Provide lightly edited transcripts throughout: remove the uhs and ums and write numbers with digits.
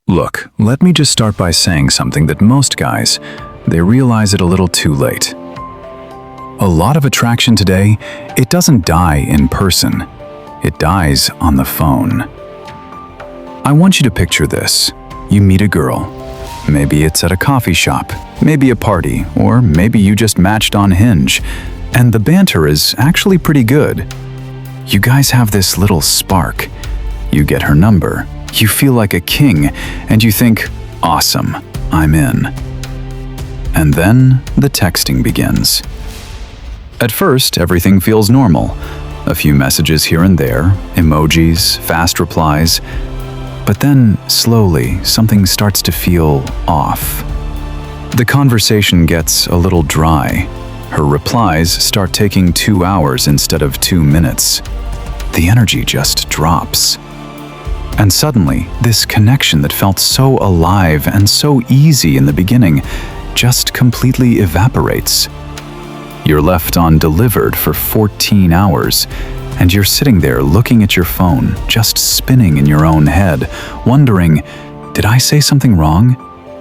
Look, let me just start by saying something that most guys, they realize it a little too late. A lot of attraction today, it doesn't die in person. It dies on the phone. I want you to picture this. You meet a girl. Maybe it's at a coffee shop, maybe a party, or maybe you just matched on Hinge, and the banter is actually pretty good. You guys have this little spark. You get her number, you feel like a king, and you think, awesome, I'm in. And then the texting begins. At first, everything feels normal. A few messages here and there, emojis, fast replies. But then, slowly, something starts to feel off. The conversation gets a little dry. Her replies start taking 2 hours instead of 2 minutes. The energy just drops. And suddenly, this connection that felt so alive and so easy in the beginning just completely evaporates. You're left on delivered for 14 hours, and you're sitting there looking at your phone, just spinning in your own head, wondering, did I say something wrong?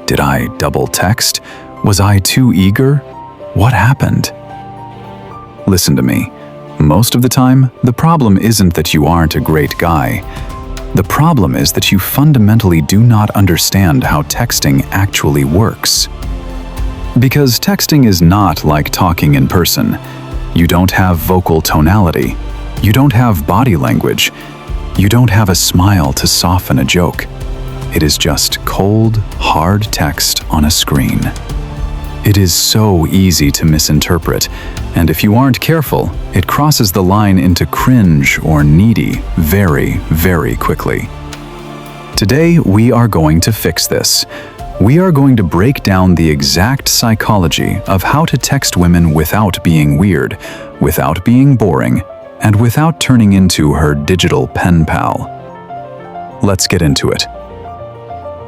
Did I double text? Was I too eager? What happened? Listen to me. Most of the time, the problem isn't that you aren't a great guy. The problem is that you fundamentally do not understand how texting actually works. Because texting is not like talking in person. You don't have vocal tonality. You don't have body language. You don't have a smile to soften a joke. It is just cold, hard text on a screen. It is so easy to misinterpret, and if you aren't careful, it crosses the line into cringe or needy very, very quickly. Today, we are going to fix this. We are going to break down the exact psychology of how to text women without being weird, without being boring, and without turning into her digital pen pal. Let's get into it.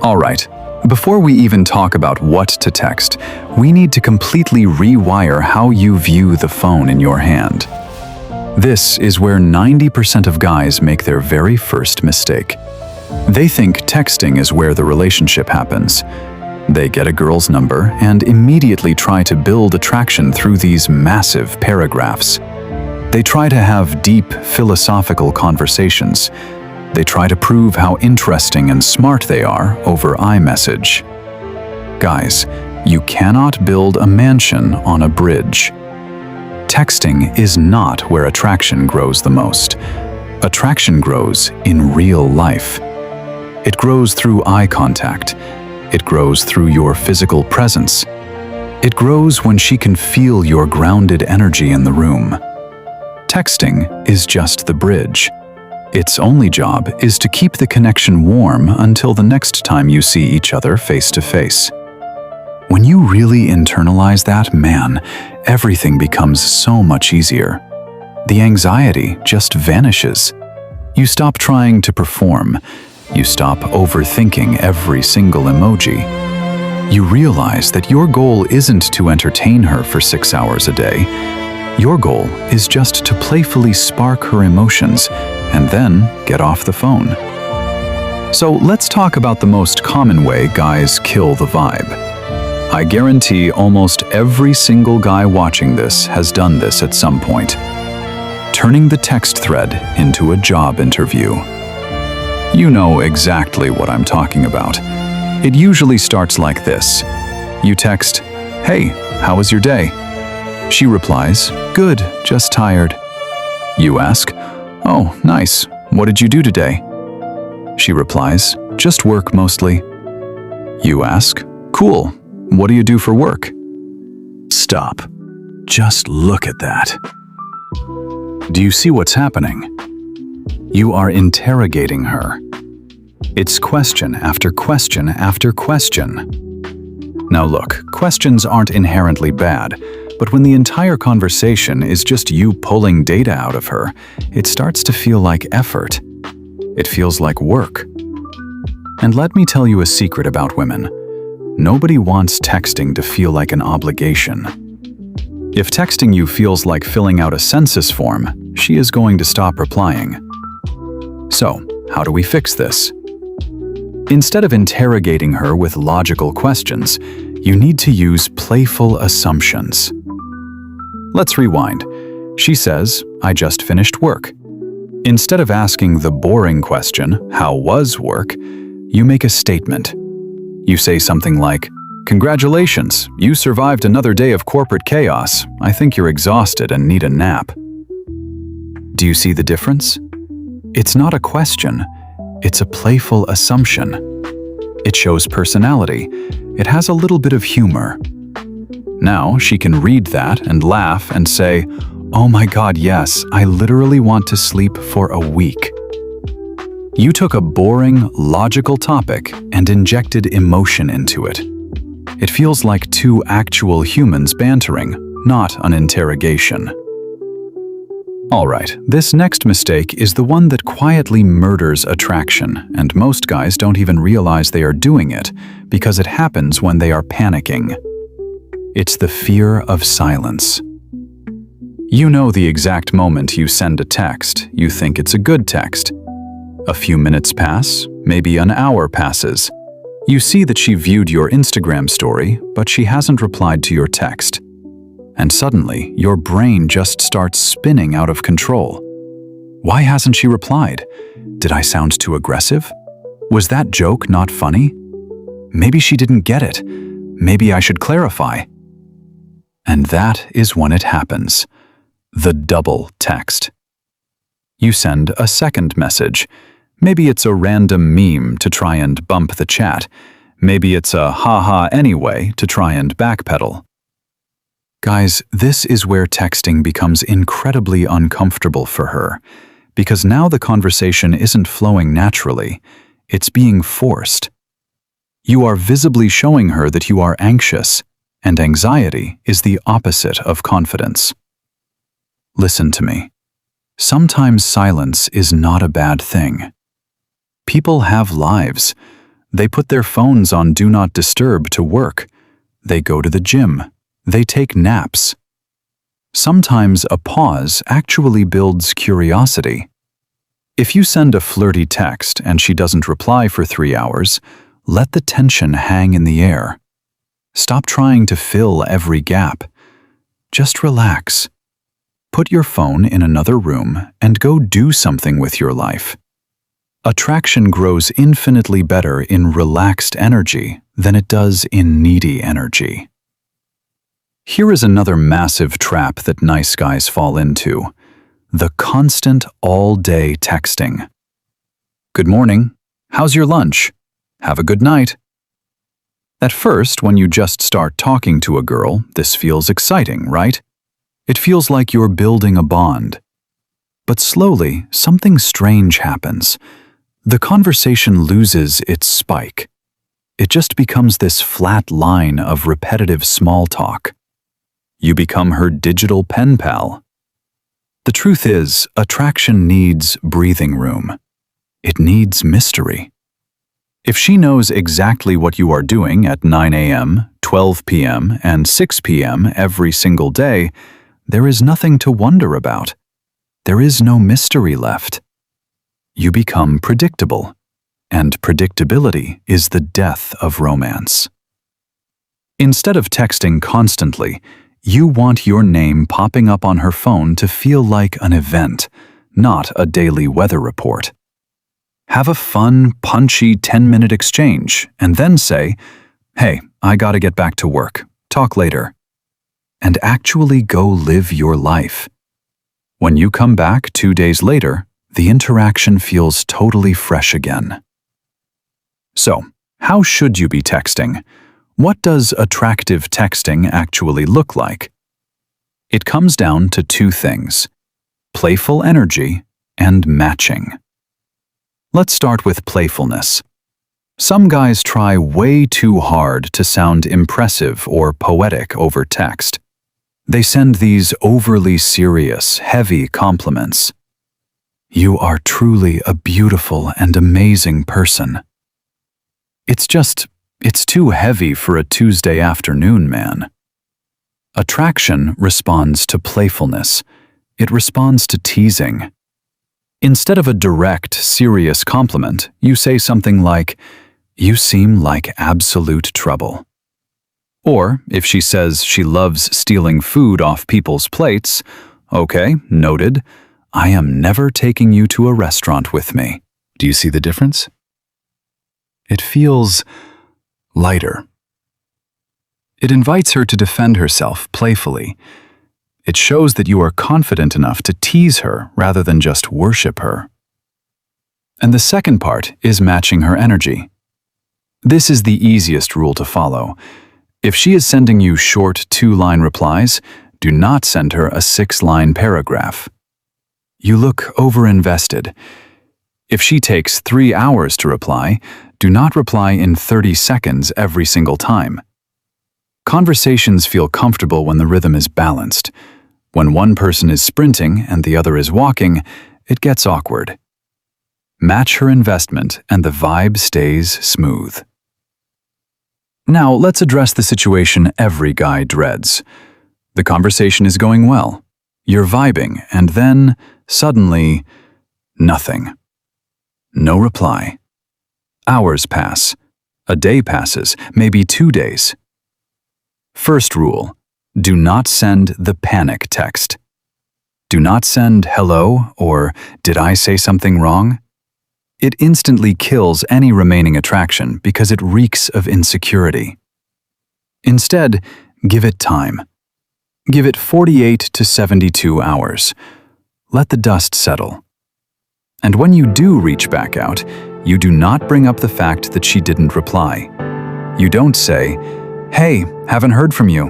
All right, before we even talk about what to text, we need to completely rewire how you view the phone in your hand. This is where 90% of guys make their very first mistake. They think texting is where the relationship happens. They get a girl's number and immediately try to build attraction through these massive paragraphs. They try to have deep philosophical conversations. They try to prove how interesting and smart they are over iMessage. Guys, you cannot build a mansion on a bridge. Texting is not where attraction grows the most. Attraction grows in real life. It grows through eye contact. It grows through your physical presence. It grows when she can feel your grounded energy in the room. Texting is just the bridge. Its only job is to keep the connection warm until the next time you see each other face to face. When you really internalize that, man, everything becomes so much easier. The anxiety just vanishes. You stop trying to perform. You stop overthinking every single emoji. You realize that your goal isn't to entertain her for 6 hours a day. Your goal is just to playfully spark her emotions and then get off the phone. So let's talk about the most common way guys kill the vibe. I guarantee almost every single guy watching this has done this at some point. Turning the text thread into a job interview. You know exactly what I'm talking about. It usually starts like this. You text, "Hey, how was your day?" She replies, "Good, just tired." You ask, "Oh, nice. What did you do today?" She replies, "Just work mostly." You ask, "Cool. What do you do for work?" Stop. Just look at that. Do you see what's happening? You are interrogating her. It's question after question after question. Now look, questions aren't inherently bad, but when the entire conversation is just you pulling data out of her, it starts to feel like effort. It feels like work. And let me tell you a secret about women. Nobody wants texting to feel like an obligation. If texting you feels like filling out a census form, she is going to stop replying. So, how do we fix this? Instead of interrogating her with logical questions, you need to use playful assumptions. Let's rewind. She says, "I just finished work." Instead of asking the boring question, "How was work?" you make a statement. You say something like, "Congratulations, you survived another day of corporate chaos. I think you're exhausted and need a nap." Do you see the difference? It's not a question, it's a playful assumption. It shows personality. It has a little bit of humor. Now she can read that and laugh and say, "Oh my God, yes, I literally want to sleep for a week." You took a boring, logical topic and injected emotion into it. It feels like two actual humans bantering, not an interrogation. Alright, this next mistake is the one that quietly murders attraction, and most guys don't even realize they are doing it because it happens when they are panicking. It's the fear of silence. You know the exact moment you send a text, you think it's a good text. A few minutes pass, maybe an hour passes. You see that she viewed your Instagram story, but she hasn't replied to your text. And suddenly, your brain just starts spinning out of control. Why hasn't she replied? Did I sound too aggressive? Was that joke not funny? Maybe she didn't get it. Maybe I should clarify. And that is when it happens. The double text. You send a second message. Maybe it's a random meme to try and bump the chat. Maybe it's a haha anyway to try and backpedal. Guys, this is where texting becomes incredibly uncomfortable for her, because now the conversation isn't flowing naturally, it's being forced. You are visibly showing her that you are anxious, and anxiety is the opposite of confidence. Listen to me. Sometimes silence is not a bad thing. People have lives. They put their phones on Do Not Disturb to work. They go to the gym. They take naps. Sometimes a pause actually builds curiosity. If you send a flirty text and she doesn't reply for 3 hours, let the tension hang in the air. Stop trying to fill every gap. Just relax. Put your phone in another room and go do something with your life. Attraction grows infinitely better in relaxed energy than it does in needy energy. Here is another massive trap that nice guys fall into: the constant all-day texting. Good morning. How's your lunch? Have a good night. At first, when you just start talking to a girl, this feels exciting, right? It feels like you're building a bond. But slowly, something strange happens. The conversation loses its spike. It just becomes this flat line of repetitive small talk. You become her digital pen pal. The truth is, attraction needs breathing room. It needs mystery. If she knows exactly what you are doing at 9 a.m., 12 p.m., and 6 p.m. every single day, there is nothing to wonder about. There is no mystery left. You become predictable, and predictability is the death of romance. Instead of texting constantly, you want your name popping up on her phone to feel like an event, not a daily weather report. Have a fun, punchy 10-minute exchange, and then say, "Hey, I gotta get back to work. Talk later." And actually go live your life. When you come back 2 days later, the interaction feels totally fresh again. So, how should you be texting? What does attractive texting actually look like? It comes down to 2 things: playful energy and matching. Let's start with playfulness. Some guys try way too hard to sound impressive or poetic over text. They send these overly serious, heavy compliments. "You are truly a beautiful and amazing person." It's too heavy for a Tuesday afternoon, man. Attraction responds to playfulness. It responds to teasing. Instead of a direct, serious compliment, you say something like, "You seem like absolute trouble." Or, if she says she loves stealing food off people's plates, "Okay, noted. I am never taking you to a restaurant with me." Do you see the difference? It feels lighter. It invites her to defend herself playfully. It shows that you are confident enough to tease her rather than just worship her. And the second part is matching her energy. This is the easiest rule to follow. If she is sending you short 2-line replies, do not send her a 6-line paragraph. You look overinvested. If she takes 3 hours to reply, do not reply in 30 seconds every single time. Conversations feel comfortable when the rhythm is balanced. When one person is sprinting and the other is walking, it gets awkward. Match her investment and the vibe stays smooth. Now, let's address the situation every guy dreads. The conversation is going well. You're vibing, and then, suddenly, nothing. No reply. Hours pass. A day passes, maybe 2 days. First rule: do not send the panic text. Do not send "hello" or "did I say something wrong?" It instantly kills any remaining attraction because it reeks of insecurity. Instead, give it time. Give it 48 to 72 hours. Let the dust settle. And when you do reach back out, you do not bring up the fact that she didn't reply. You don't say, "Hey, haven't heard from you."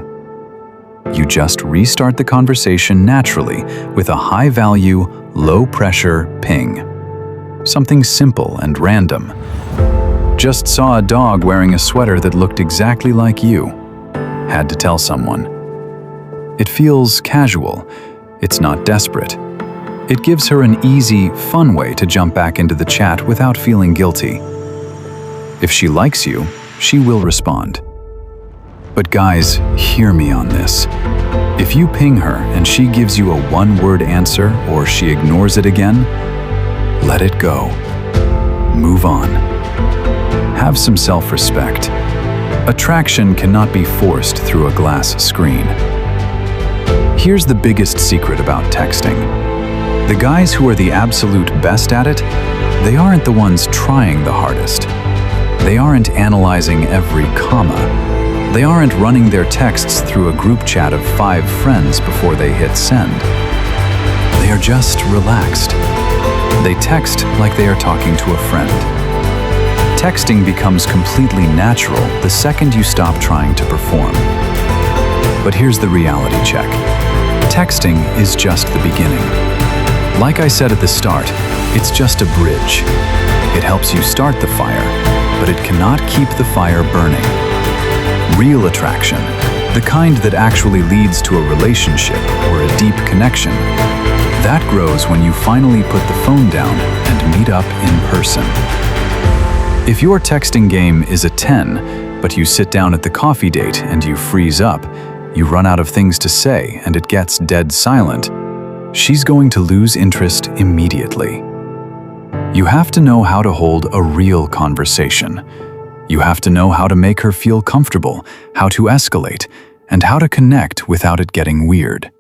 You just restart the conversation naturally with a high-value, low-pressure ping. Something simple and random. "Just saw a dog wearing a sweater that looked exactly like you. Had to tell someone." It feels casual. It's not desperate. It gives her an easy, fun way to jump back into the chat without feeling guilty. If she likes you, she will respond. But guys, hear me on this. If you ping her and she gives you a one-word answer or she ignores it again, let it go. Move on. Have some self-respect. Attraction cannot be forced through a glass screen. Here's the biggest secret about texting. The guys who are the absolute best at it, they aren't the ones trying the hardest. They aren't analyzing every comma. They aren't running their texts through a group chat of 5 friends before they hit send. They are just relaxed. They text like they are talking to a friend. Texting becomes completely natural the second you stop trying to perform. But here's the reality check. Texting is just the beginning. Like I said at the start, it's just a bridge. It helps you start the fire, but it cannot keep the fire burning. Real attraction, the kind that actually leads to a relationship or a deep connection, that grows when you finally put the phone down and meet up in person. If your texting game is a 10, but you sit down at the coffee date and you freeze up, you run out of things to say and it gets dead silent, she's going to lose interest immediately. You have to know how to hold a real conversation. You have to know how to make her feel comfortable, how to escalate, and how to connect without it getting weird.